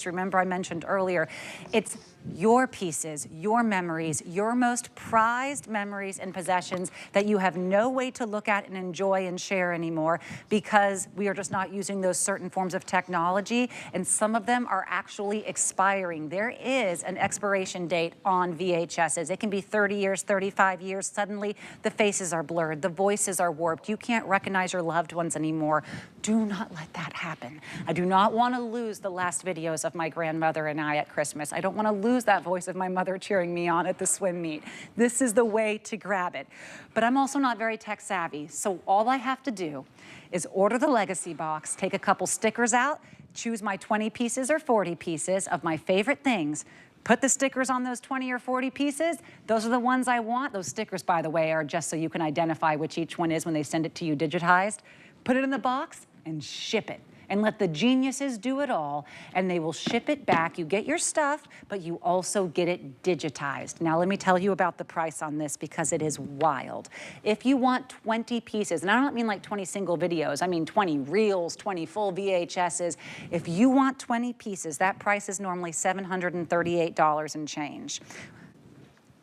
Remember, I mentioned earlier, it's your pieces, your memories, your most prized memories and possessions that you have no way to look at and enjoy and share anymore because we are just not using those certain forms of technology, and some of them are actually expiring. There is an expiration date on VHSs. It can be 30 years, 35 years. Suddenly, the faces are blurred, the voices are warped. You can't recognize your loved ones anymore. Do not let that happen. I do not want to lose the last videos of my grandmother and I at Christmas. I don't want to lose that voice of my mother cheering me on at the swim meet. This is the way to grab it. But I'm also not very tech savvy, so all I have to do is order the Legacybox, take a couple stickers out, choose my 20 pieces or 40 pieces of my favorite things, put the stickers on those 20 or 40 pieces. Those are the ones I want. Those stickers, by the way, are just so you can identify which each one is when they send it to you digitized. Put it in the box and ship it. And let the geniuses do it all, and they will ship it back. You get your stuff, but you also get it digitized. Now, let me tell you about the price on this because it is wild. If you want 20 pieces, and I don't mean like 20 single videos, I mean 20 reels, 20 full VHSs. If you want 20 pieces, that price is normally $738 and change.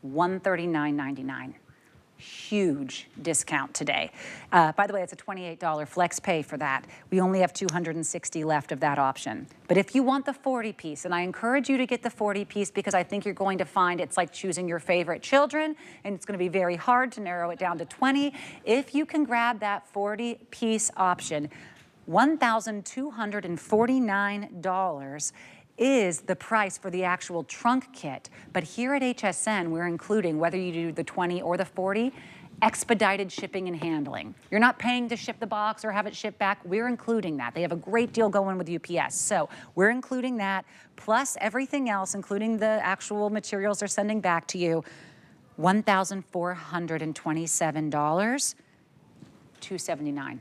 $139.99. Huge discount today. By the way, it's a $28 flex pay for that. We only have 260 left of that option. But if you want the 40 piece, and I encourage you to get the 40 piece because I think you're going to find it's like choosing your favorite children, and it's going to be very hard to narrow it down to 20. If you can grab that 40 piece option, $1,249 is the price for the actual trunk kit. But here at HSN, we're including, whether you do the 20 or the 40, expedited shipping and handling. You're not paying to ship the box or have it shipped back. We're including that. They have a great deal going with UPS. So we're including that, plus everything else, including the actual materials they're sending back to you. $1,427, $279.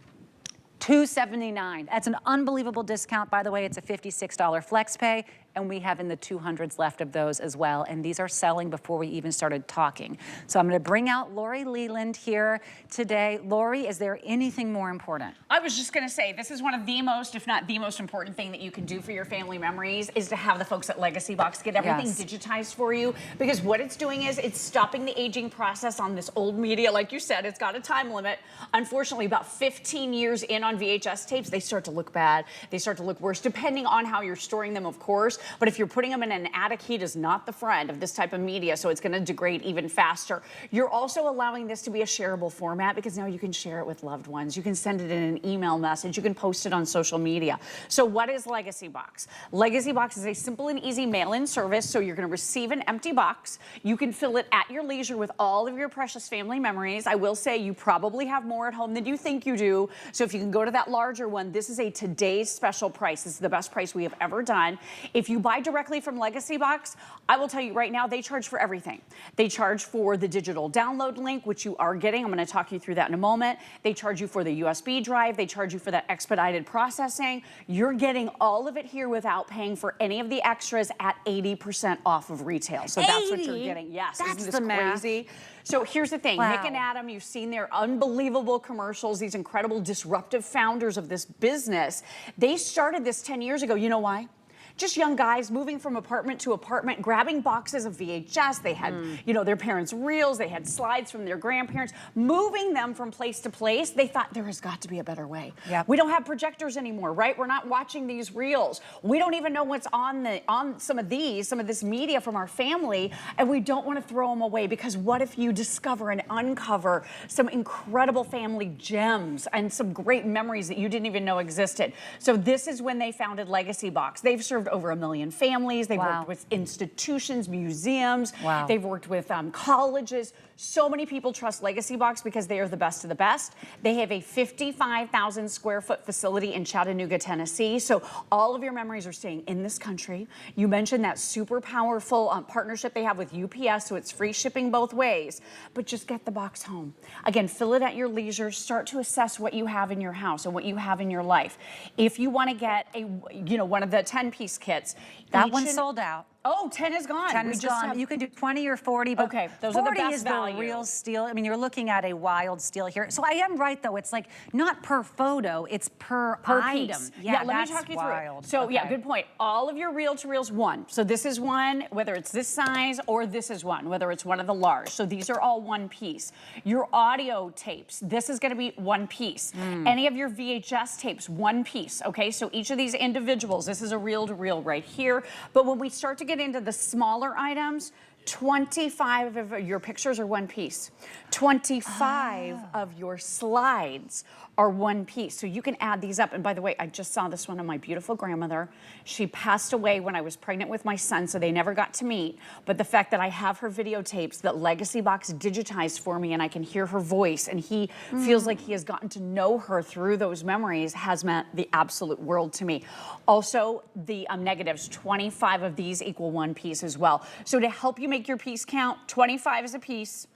$279. That's an unbelievable discount. By the way, it's a $56 flex pay, and we have in the 200s left of those as well. And these are selling before we even started talking. So I'm going to bring out Lori Leland here today. Lori, is there anything more important? I was just going to say, this is one of the most, if not the most important thing that you can do for your family memories is to have the folks at Legacybox get everything digitized for you. Because what it's doing is it's stopping the aging process on this old media. Like you said, it's got a time limit. Unfortunately, about 15 years in on VHS tapes, they start to look bad. They start to look worse, depending on how you're storing them, of course. But if you're putting them in an attic, heat is not the friend of this type of media, so it's going to degrade even faster. You're also allowing this to be a shareable format because now you can share it with loved ones. You can send it in an email message. You can post it on social media. So what is Legacybox? Legacybox is a simple and easy mail-in service, so you're going to receive an empty box. You can fill it at your leisure with all of your precious family memories. I will say you probably have more at home than you think you do, so if you can go to that larger one, this is a today's special price. This is the best price we have ever done. If you buy directly from Legacybox, I will tell you right now, they charge for everything. They charge for the digital download link, which you are getting. I'm going to talk you through that in a moment. They charge you for the USB drive. They charge you for that expedited processing. You're getting all of it here without paying for any of the extras at 80% off of retail. So that's what you're getting. Yes, that's isn't this crazy? So here's the thing, Nick and Adam, you've seen their unbelievable commercials, these incredible disruptive founders of this business. They started this 10 years ago. You know why? Just young guys moving from apartment to apartment, grabbing boxes of VHS. They had, you know, their parents' reels. They had slides from their grandparents, moving them from place to place. They thought there has got to be a better way. Yep. We don't have projectors anymore, right? We're not watching these reels. We don't even know what's on some of this media from our family, and we don't want to throw them away because what if you discover and uncover some incredible family gems and some great memories that you didn't even know existed? So this is when they founded Legacybox. They've served over 1 million families. They've worked with institutions, museums. They've worked with colleges. So many people trust Legacybox because they are the best of the best. They have a 55,000 square foot facility in Chattanooga, Tennessee. So all of your memories are staying in this country. You mentioned that super powerful partnership they have with UPS, so it's free shipping both ways. But just get the box home. Again, fill it at your leisure. Start to assess what you have in your house and what you have in your life. If you want to get one of the 10-piece kits. That one's sold out. Oh, 10 is gone. 10 is gone. You can do 20 or 40, but okay, those are the 40 best is value. the real steal. I mean, you're looking at a wild steal here. So I am right, though. It's like not per photo, it's per item. Piece. Yeah, let me talk you through it. So yeah, good point. All of your reel-to-reels, one. So this is one, whether it's this size or this is one, whether it's one of the large. So these are all one piece. Your audio tapes, this is gonna be one piece. Any of your VHS tapes, one piece, okay? So each of these individuals, this is a reel-to-reel right here. But when we start to get into the smaller items, 25 of your pictures are one piece. 25 of your slides are one piece. So you can add these up. And by the way, I just saw this one of my beautiful grandmother. She passed away when I was pregnant with my son, so they never got to meet. But the fact that I have her videotapes that Legacybox digitized for me and I can hear her voice and he feels like he has gotten to know her through those memories has meant the absolute world to me. Also, the negatives, 25 of these equal one piece as well. So to help you make your piece count, 25 is a piece.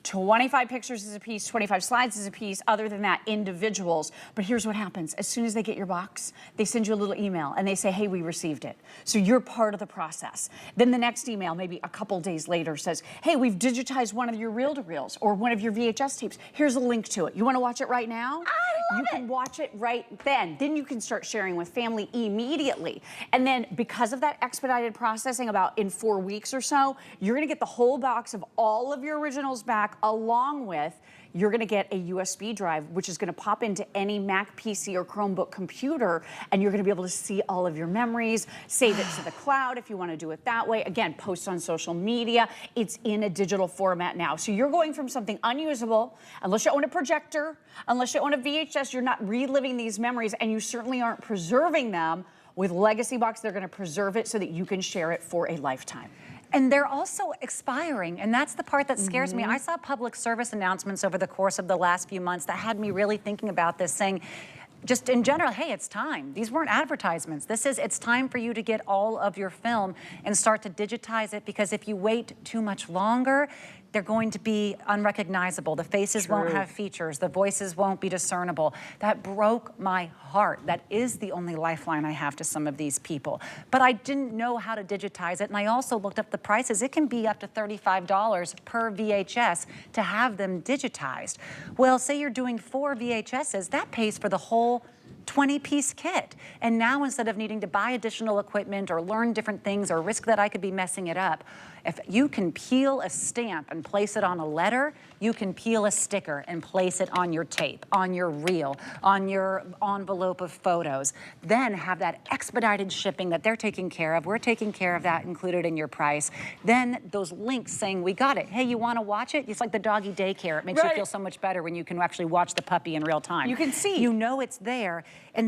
25 pictures is a piece, 25 slides is a piece, other than that, individuals. But here's what happens. As soon as they get your box, they send you a little email and they say, hey, we received it. So you're part of the process. Then the next email, maybe a couple days later, says, hey, we've digitized one of your reel-to-reels or one of your VHS tapes. Here's a link to it. You wanna watch it right now? You can watch it right then. Then you can start sharing with family immediately. And then because of that expedited processing, about in 4 weeks or so, you're gonna get the whole box of all of your originals back, along with you're gonna get a USB drive, which is gonna pop into any Mac PC or Chromebook computer, and you're gonna be able to see all of your memories, save it to the cloud if you wanna do it that way. Again, post on social media. It's in a digital format now. So you're going from something unusable, unless you own a projector, unless you own a VHS, you're not reliving these memories, and you certainly aren't preserving them. With Legacybox, they're gonna preserve it so that you can share it for a lifetime. And they're also expiring, and that's the part that scares me. I saw public service announcements over the course of the last few months that had me really thinking about this, saying, just in general, hey, it's time. These weren't advertisements. It's time for you to get all of your film and start to digitize it, because if you wait too much longer, they're going to be unrecognizable. The faces won't have features. The voices won't be discernible. That broke my heart. That is the only lifeline I have to some of these people. But I didn't know how to digitize it, and I also looked up the prices. It can be up to $35 per VHS to have them digitized. Well, say you're doing 4 VHSs, that pays for the whole 20-piece kit. And now, instead of needing to buy additional equipment or learn different things or risk that I could be messing it up, if you can peel a stamp and place it on a letter, you can peel a sticker and place it on your tape, on your reel, on your envelope of photos, then have that expedited shipping that they're taking care of. We're taking care of that, included in your price. Then those links saying, we got it. Hey, you wanna watch it? It's like the doggy daycare. It makes you feel so much better when you can actually watch the puppy in real time. You can see. You know it's there. And